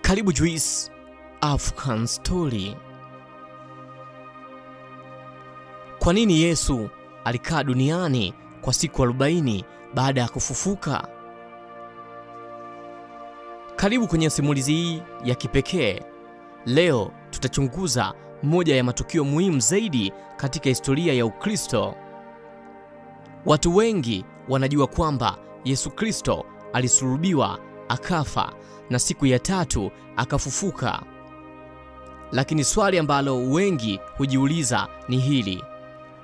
Karibu Juice African Story. Kwa nini Yesu alikaa duniani kwa siku 40 baada ya kufufuka? Karibu kwenye simulizi hii ya kipekee. Leo tutachunguza moja ya matukio muhimu zaidi katika historia ya Ukristo. Watu wengi wanajua kwamba Yesu Kristo alisulubiwa, akafa na siku ya tatu akafufuka. Lakini swali ambalo wengi hujiuliza ni hili: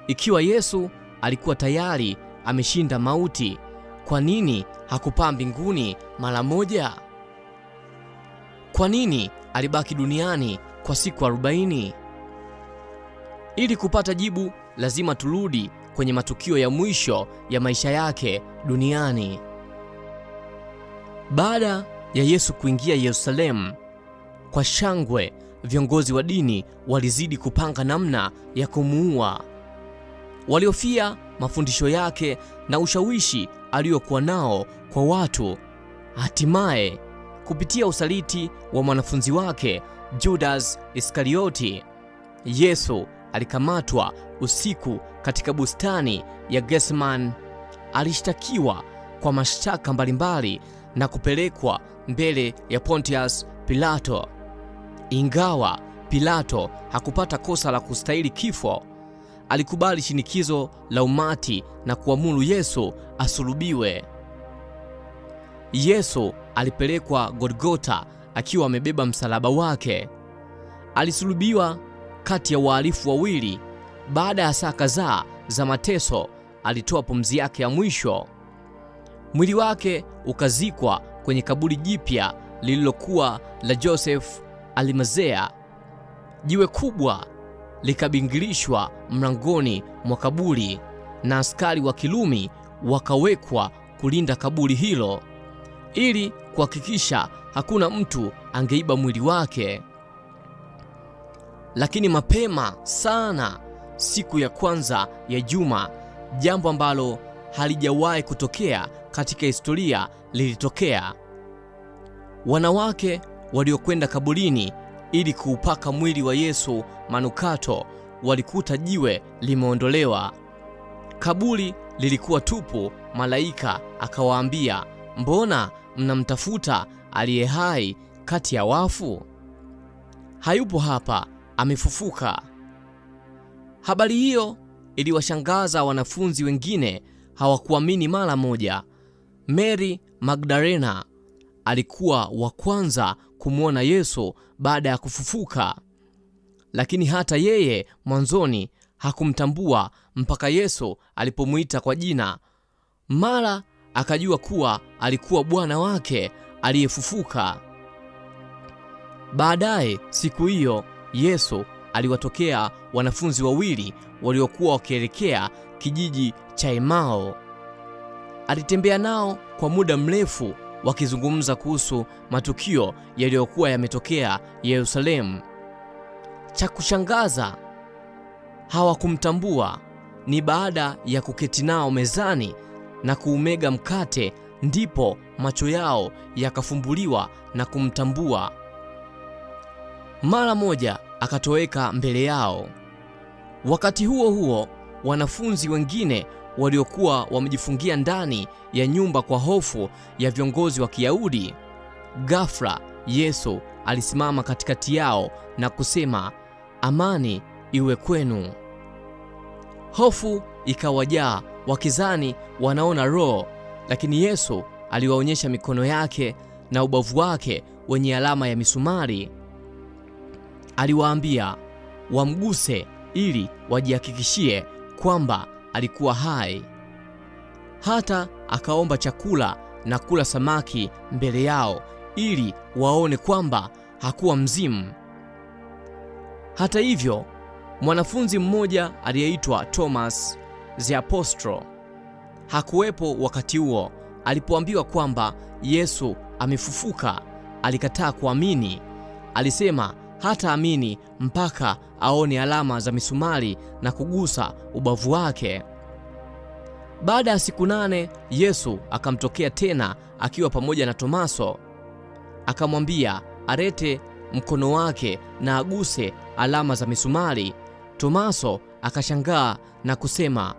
ikiwa Yesu alikuwa tayari ameshinda mauti, kwa nini hakupaa mbinguni mara moja? Kwa nini alibaki duniani kwa siku 40? Ili kupata jibu, lazima turudi kwenye matukio ya mwisho ya maisha yake duniani. Baada ya Yesu kuingia Yerusalemu kwa shangwe, viongozi wa dini walizidi kupanga namna ya kumuua. Waliofia mafundisho yake na ushawishi aliokuwa nao kwa watu. Hatimaye, kupitia usaliti wa mwanafunzi wake Judas Iskarioti, Yesu alikamatwa usiku katika bustani ya Getsemani. Alishtakiwa kwa mashtaka mbalimbali na kupelekwa mbele ya Pontius Pilato. Ingawa Pilato hakupata kosa la kustahili kifo, alikubali shinikizo la umati na kuamuru Yesu asulubiwe. Yesu alipelekwa Golgotha akiwa amebeba msalaba wake. Alisulubiwa kati ya wahalifu wawili. Baada ya saa kadhaa za mateso, alitoa pumzi yake ya mwisho. Mwili wake ukazikwa kwenye kaburi jipya lililokuwa la Joseph Alimazea. Jiwe kubwa likabingirishwa mlangoni mwa kaburi na askari wa Kirumi wakawekwa kulinda kaburi hilo ili kuhakikisha hakuna mtu angeiba mwili wake. Lakini mapema sana siku ya kwanza ya juma, jambo ambalo halijawahi kutokea katika historia lilitokea. Wanawake waliokwenda kaburini ili kuupaka mwili wa Yesu manukato walikuta jiwe limeondolewa. Kaburi lilikuwa tupu. Malaika akawaambia, mbona mnamtafuta aliye hai kati ya wafu? Hayupo hapa, amefufuka. Habari hiyo iliwashangaza wanafunzi wengine. Hawakuamini mara moja. Mary Magdalena alikuwa wa kwanza kumwona Yesu baada ya kufufuka, lakini hata yeye mwanzoni hakumtambua mpaka Yesu alipomuita kwa jina. Mara akajua kuwa alikuwa Bwana wake aliyefufuka. Baadaye siku hiyo Yesu aliwatokea wanafunzi wawili waliokuwa wakielekea kijiji cha Emau. Alitembea nao kwa muda mrefu wakizungumza kuhusu matukio yaliyokuwa yametokea Yerusalemu. Cha kushangaza, hawakumtambua. Ni baada ya kuketi nao mezani na kuumega mkate ndipo macho yao yakafumbuliwa na kumtambua. Mara moja akatoweka mbele yao. Wakati huo huo, wanafunzi wengine waliokuwa wamejifungia ndani ya nyumba kwa hofu ya viongozi wa Kiyahudi, ghafla Yesu alisimama katikati yao na kusema, amani iwe kwenu. Hofu ikawajaa, wakizani wanaona roho, lakini Yesu aliwaonyesha mikono yake na ubavu wake wenye alama ya misumari. Aliwaambia wamguse ili wajihakikishie kwamba alikuwa hai. Hata akaomba chakula na kula samaki mbele yao ili waone kwamba hakuwa mzimu. Hata hivyo, mwanafunzi mmoja aliyeitwa Thomas the Apostle hakuwepo wakati huo. Alipoambiwa kwamba Yesu amefufuka, alikataa kuamini. Alisema hata amini mpaka aone alama za misumari na kugusa ubavu wake. Baada ya siku 8, Yesu akamtokea tena akiwa pamoja na Tomaso. Akamwambia, alete mkono wake na aguse alama za misumari. Tomaso akashangaa na kusema,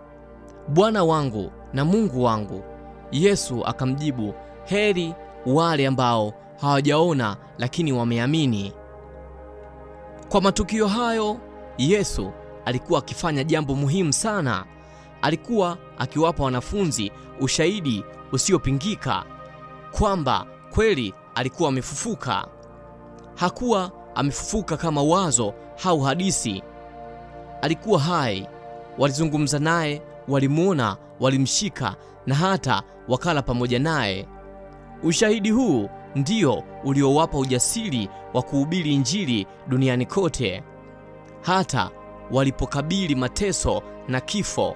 Bwana wangu na Mungu wangu. Yesu akamjibu, heri wale ambao hawajaona lakini wameamini. Kwa matukio hayo, Yesu alikuwa akifanya jambo muhimu sana. Alikuwa akiwapa wanafunzi ushahidi usiopingika kwamba kweli alikuwa amefufuka. Hakuwa amefufuka kama wazo au hadithi. Alikuwa hai. Walizungumza naye, walimuona, walimshika na hata wakala pamoja naye. Ushahidi huu ndio uliowapa ujasiri wa kuhubiri Injili duniani kote, hata walipokabili mateso na kifo.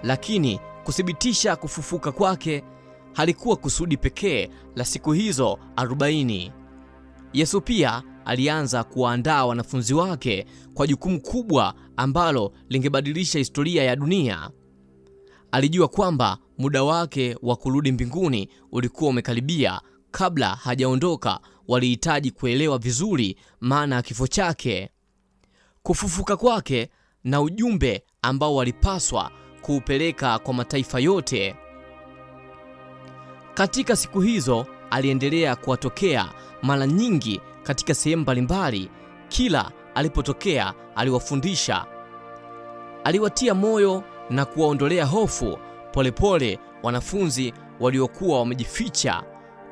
Lakini kuthibitisha kufufuka kwake halikuwa kusudi pekee la siku hizo 40. Yesu pia alianza kuwaandaa wanafunzi wake kwa jukumu kubwa ambalo lingebadilisha historia ya dunia. Alijua kwamba muda wake wa kurudi mbinguni ulikuwa umekaribia. Kabla hajaondoka, walihitaji kuelewa vizuri maana ya kifo chake, kufufuka kwake na ujumbe ambao walipaswa kuupeleka kwa mataifa yote. Katika siku hizo aliendelea kuwatokea mara nyingi katika sehemu mbalimbali. Kila alipotokea aliwafundisha, aliwatia moyo na kuwaondolea hofu. Polepole wanafunzi waliokuwa wamejificha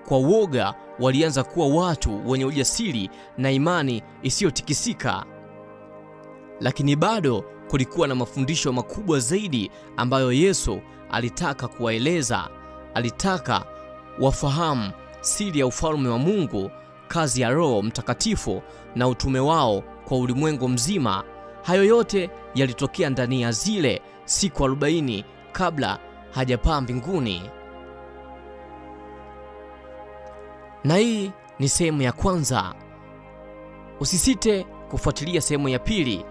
kwa woga walianza kuwa watu wenye ujasiri na imani isiyotikisika. Lakini bado kulikuwa na mafundisho makubwa zaidi ambayo Yesu alitaka kuwaeleza. Alitaka wafahamu siri ya ufalme wa Mungu, kazi ya Roho Mtakatifu na utume wao kwa ulimwengu mzima. Hayo yote yalitokea ndani ya zile siku 40 kabla hajapaa mbinguni. Na hii ni sehemu ya kwanza. Usisite kufuatilia sehemu ya pili.